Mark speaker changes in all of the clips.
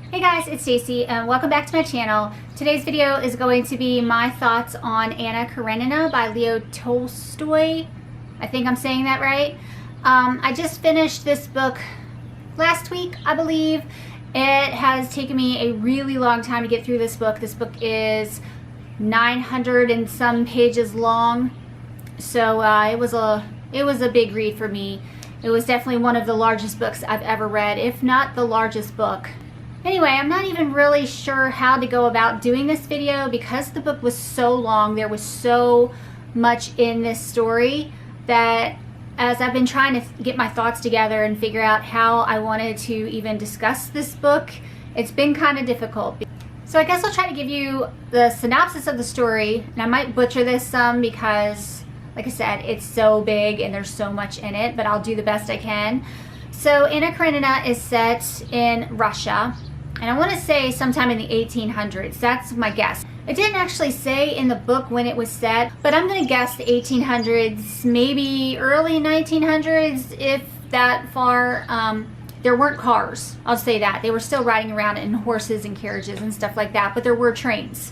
Speaker 1: Hey guys, it's Stacy and welcome back to my channel. Today's video is going to be my thoughts on Anna Karenina by Leo Tolstoy. I think I'm saying that right. I just finished this book last week, I believe. It has taken me a really long time to get through this book. This book is 900 and some pages long, so it was a big read for me. It was definitely one of the largest books I've ever read, if not the largest book. Anyway, I'm not even really sure how to go about doing this video because the book was so long. There was so much in this story that as I've been trying to get my thoughts together and figure out how I wanted to even discuss this book, it's been kind of difficult. So I guess I'll try to give you the synopsis of the story, and I might butcher this some because, like I said, it's so big and there's so much in it, but I'll do the best I can. So Anna Karenina is set in Russia, and I want to say sometime in the 1800s. That's my guess. It didn't actually say in the book when it was set, but I'm going to guess the 1800s, maybe early 1900s, if that far. There weren't cars, I'll say that. They were still riding around in horses and carriages and stuff like that, but there were trains.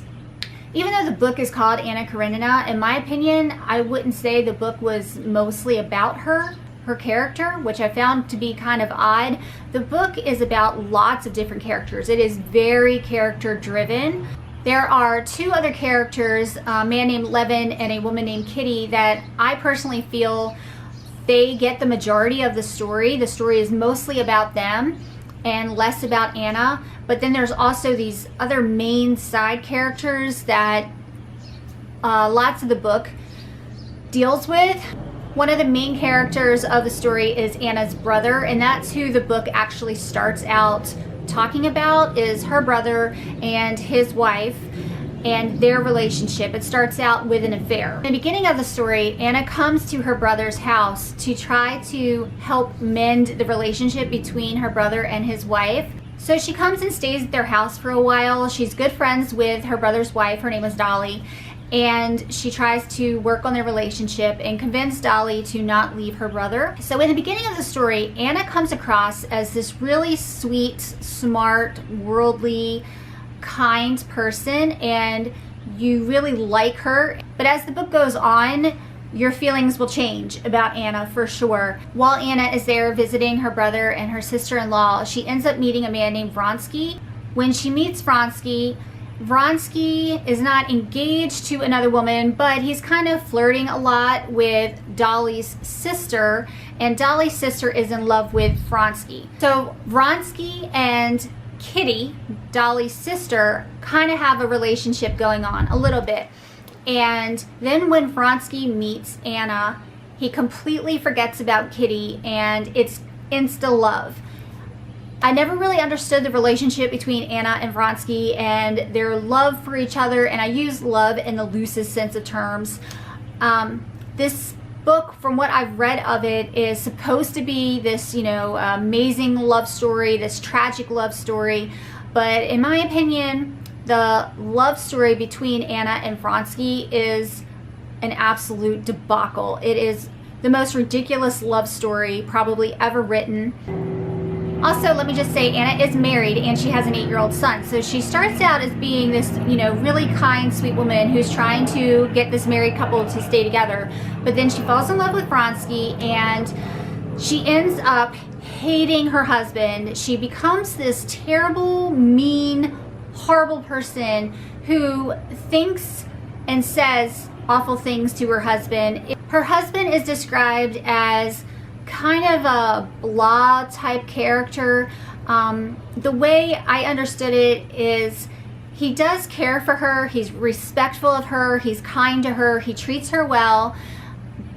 Speaker 1: Even though the book is called Anna Karenina, in my opinion, I wouldn't say the book was mostly about her character, which I found to be kind of odd. The book is about lots of different characters. It is very character driven. There are two other characters, a man named Levin and a woman named Kitty, that I personally feel they get the majority of the story. The story is mostly about them and less about Anna. But then there's also these other main side characters that lots of the book deals with. One of the main characters of the story is Anna's brother, and that's who the book actually starts out talking about, is her brother and his wife and their relationship. It starts out with an affair. In the beginning of the story, Anna comes to her brother's house to try to help mend the relationship between her brother and his wife. So she comes and stays at their house for a while. She's good friends with her brother's wife. Her name is Dolly. And she tries to work on their relationship and convince Dolly to not leave her brother. So in the beginning of the story, Anna comes across as this really sweet, smart, worldly, kind person, and you really like her. But as the book goes on, your feelings will change about Anna for sure. While Anna is there visiting her brother and her sister-in-law, she ends up meeting a man named Vronsky. When she meets Vronsky is not engaged to another woman, but he's kind of flirting a lot with Dolly's sister, and Dolly's sister is in love with Vronsky. So Vronsky and Kitty, Dolly's sister, kind of have a relationship going on a little bit. And then when Vronsky meets Anna, he completely forgets about Kitty, and it's insta love. I never really understood the relationship between Anna and Vronsky and their love for each other, and I use love in the loosest sense of terms. This book, from what I've read of it, is supposed to be this, amazing love story, this tragic love story, but in my opinion, the love story between Anna and Vronsky is an absolute debacle. It is the most ridiculous love story probably ever written. Also, let me just say, Anna is married and she has an 8-year-old son. So she starts out as being this, really kind, sweet woman who's trying to get this married couple to stay together. But then she falls in love with Vronsky and she ends up hating her husband. She becomes this terrible, mean, horrible person who thinks and says awful things to her husband. Her husband is described as kind of a blah type character. The way I understood it is he does care for her, he's respectful of her, he's kind to her, he treats her well,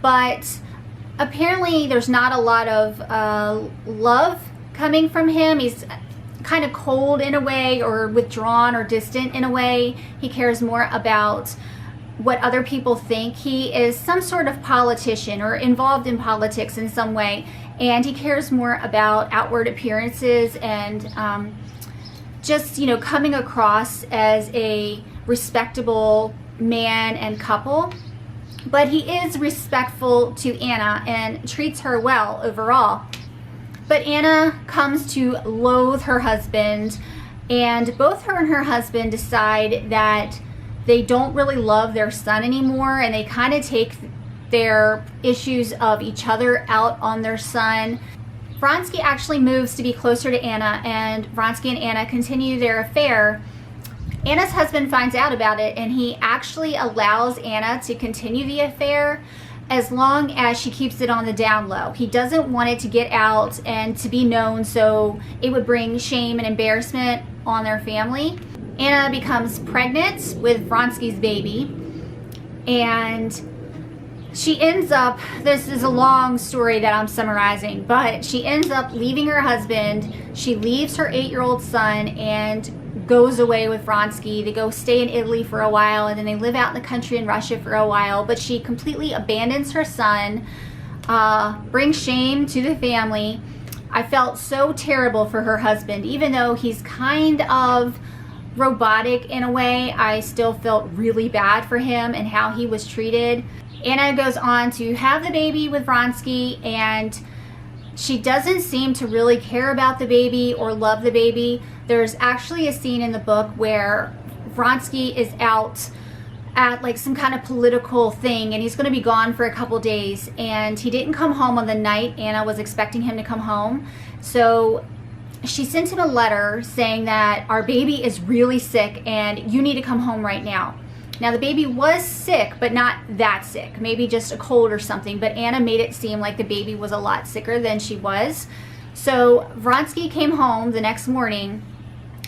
Speaker 1: but apparently there's not a lot of love coming from him. He's kind of cold in a way, or withdrawn or distant in a way. He cares more about what other people think. He is some sort of politician or involved in politics in some way, and he cares more about outward appearances and just coming across as a respectable man and couple. But he is respectful to Anna and treats her well overall. But Anna comes to loathe her husband And both her and her husband decide that they don't really love their son anymore, and they kind of take their issues of each other out on their son. Vronsky actually moves to be closer to Anna, and Vronsky and Anna continue their affair. Anna's husband finds out about it, and he actually allows Anna to continue the affair as long as she keeps it on the down low. He doesn't want it to get out and to be known, so it would bring shame and embarrassment on their family. Anna becomes pregnant with Vronsky's baby, and she ends up, this is a long story that I'm summarizing, but she ends up leaving her husband. She leaves her 8-year-old son and goes away with Vronsky. They go stay in Italy for a while, and then they live out in the country in Russia for a while, but she completely abandons her son, brings shame to the family. I felt so terrible for her husband. Even though he's kind of robotic in a way, I still felt really bad for him and how he was treated. Anna goes on to have the baby with Vronsky, and she doesn't seem to really care about the baby or love the baby. There's actually a scene in the book where Vronsky is out at like some kind of political thing, and he's going to be gone for a couple days, and he didn't come home on the night Anna was expecting him to come home. So she sent him a letter saying that our baby is really sick and you need to come home right now. Now the baby was sick, but not that sick, maybe just a cold or something, but Anna made it seem like the baby was a lot sicker than she was. So Vronsky came home the next morning,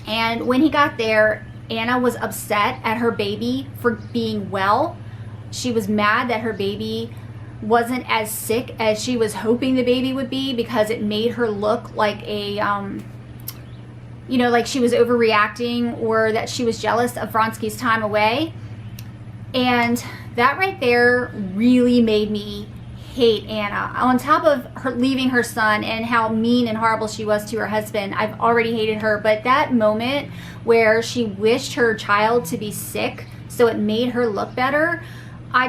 Speaker 1: and when he got there, Anna was upset at her baby for being well. She was mad that her baby wasn't as sick as she was hoping the baby would be, because it made her look like a, you know, like she was overreacting, or that she was jealous of Vronsky's time away. And that right there really made me hate Anna. On top of her leaving her son and how mean and horrible she was to her husband, I've already hated her. But that moment where she wished her child to be sick so it made her look better, I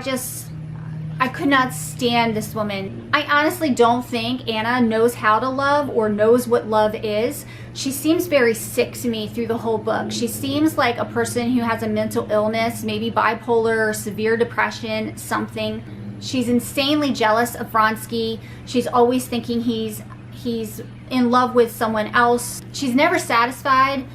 Speaker 1: could not stand this woman. I honestly don't think Anna knows how to love or knows what love is. She seems very sick to me through the whole book. She seems like a person who has a mental illness, maybe bipolar or severe depression, something. She's insanely jealous of Vronsky. She's always thinking he's in love with someone else. She's never satisfied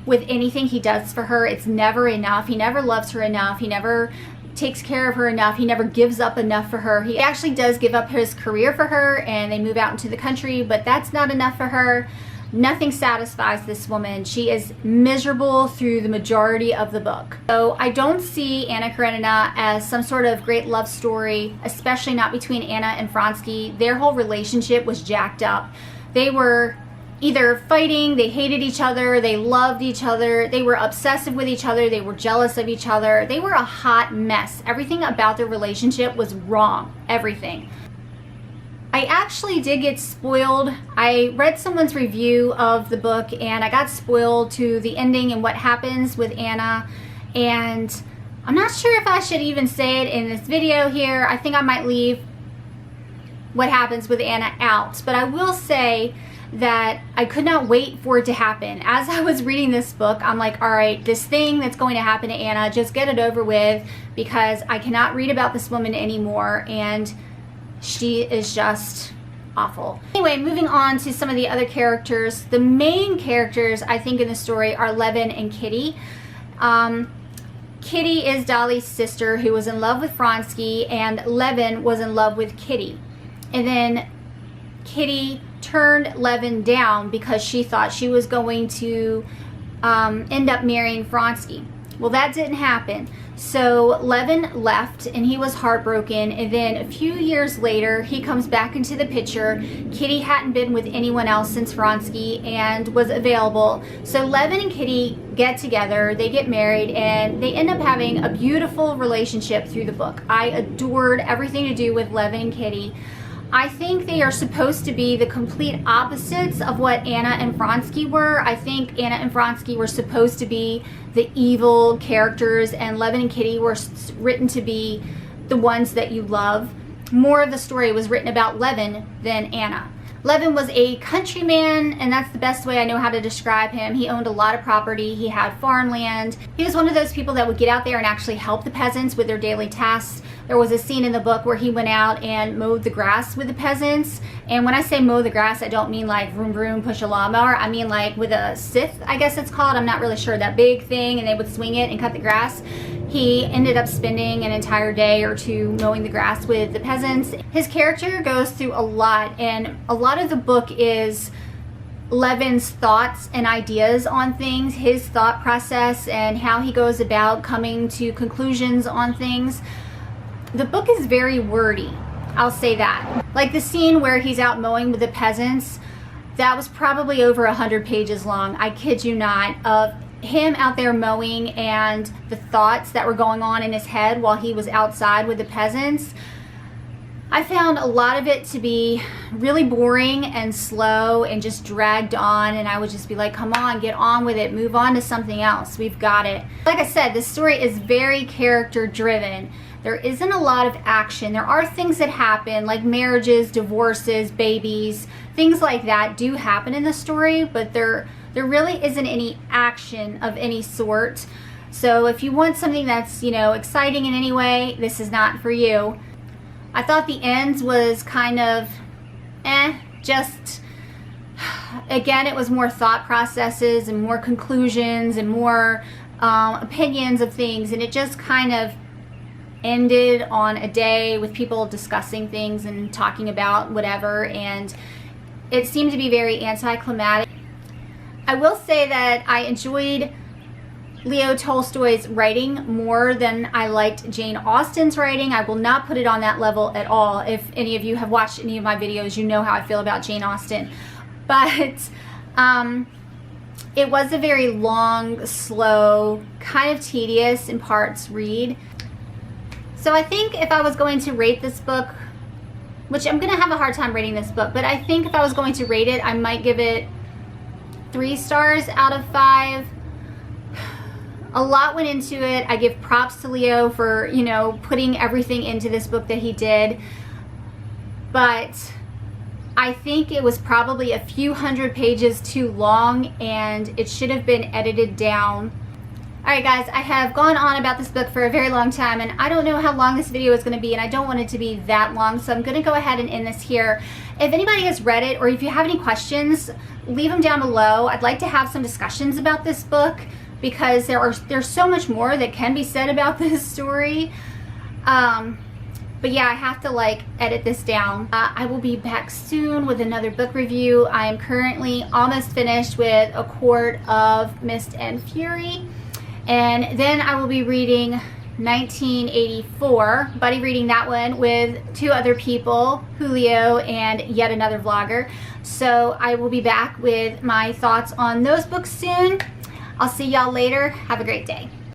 Speaker 1: with anything he does for her. It's never enough. He never loves her enough. He never takes care of her enough. He never gives up enough for her. He actually does give up his career for her, and they move out into the country, but that's not enough for her. Nothing satisfies this woman. She is miserable through the majority of the book. So I don't see Anna Karenina as some sort of great love story, especially not between Anna and Vronsky. Their whole relationship was jacked up. They were either fighting, they hated each other, they loved each other, they were obsessive with each other, they were jealous of each other. They were a hot mess. Everything about their relationship was wrong. Everything. I actually did get spoiled. I read someone's review of the book, and I got spoiled to the ending and what happens with Anna, and I'm not sure if I should even say it in this video here. I think I might leave what happens with Anna out, but I will say that I could not wait for it to happen. As I was reading this book, I'm like, all right, this thing that's going to happen to Anna, just get it over with, because I cannot read about this woman anymore, and she is just awful. Anyway, moving on to some of the other characters. The main characters, I think, in the story are Levin and Kitty. Kitty is Dolly's sister who was in love with Vronsky, and Levin was in love with Kitty. And then Kitty turned Levin down because she thought she was going to end up marrying Vronsky. Well, that didn't happen. So Levin left, and he was heartbroken, and then a few years later he comes back into the picture. Kitty hadn't been with anyone else since Vronsky and was available. So Levin and Kitty get together, they get married, and they end up having a beautiful relationship through the book. I adored everything to do with Levin and Kitty. I think they are supposed to be the complete opposites of what Anna and Vronsky were. I think Anna and Vronsky were supposed to be the evil characters, and Levin and Kitty were written to be the ones that you love. More of the story was written about Levin than Anna. Levin was a countryman, and that's the best way I know how to describe him. He owned a lot of property. He had farmland. He was one of those people that would get out there and actually help the peasants with their daily tasks. There was a scene in the book where he went out and mowed the grass with the peasants. And when I say mow the grass, I don't mean like vroom vroom push a lawnmower. I mean like with a scythe, I guess it's called. I'm not really sure. That big thing, and they would swing it and cut the grass. He ended up spending an entire day or two mowing the grass with the peasants. His character goes through a lot, and a lot of the book is Levin's thoughts and ideas on things, his thought process, and how he goes about coming to conclusions on things. The book is very wordy, I'll say that. Like the scene where he's out mowing with the peasants, that was probably over 100 pages long, I kid you not, of him out there mowing and the thoughts that were going on in his head while he was outside with the peasants. I found a lot of it to be really boring and slow and just dragged on, and I would just be like, come on, get on with it, move on to something else, we've got it. Like I said, the story is very character driven. There isn't a lot of action. There are things that happen, like marriages, divorces, babies, things like that do happen in the story, but there really isn't any action of any sort. So if you want something that's, you know, exciting in any way, this is not for you. I thought the end was kind of just, again, it was more thought processes and more conclusions and more opinions of things, and it just kind of ended on a day with people discussing things and talking about whatever, and it seemed to be very anticlimactic. I will say that I enjoyed Leo Tolstoy's writing more than I liked Jane Austen's writing. I will not put it on that level at all. If any of you have watched any of my videos, you know how I feel about Jane Austen. But it was a very long, slow, kind of tedious in parts read. So I think if I was going to rate this book, which I'm going to have a hard time rating this book, but I think if I was going to rate it, I might give it 3 stars out of 5. A lot went into it. I give props to Leo for, you know, putting everything into this book that he did. But I think it was probably a few hundred pages too long, and it should have been edited down. Alright guys, I have gone on about this book for a very long time, and I don't know how long this video is going to be, and I don't want it to be that long, so I'm going to go ahead and end this here. If anybody has read it, or if you have any questions, leave them down below. I'd like to have some discussions about this book, because there's so much more that can be said about this story. But yeah, I have to like edit this down. I will be back soon with another book review. I am currently almost finished with A Court of Mist and Fury. And then I will be reading 1984, buddy reading that one with 2 other people, Julio and yet another vlogger. So I will be back with my thoughts on those books soon. I'll see y'all later. Have a great day.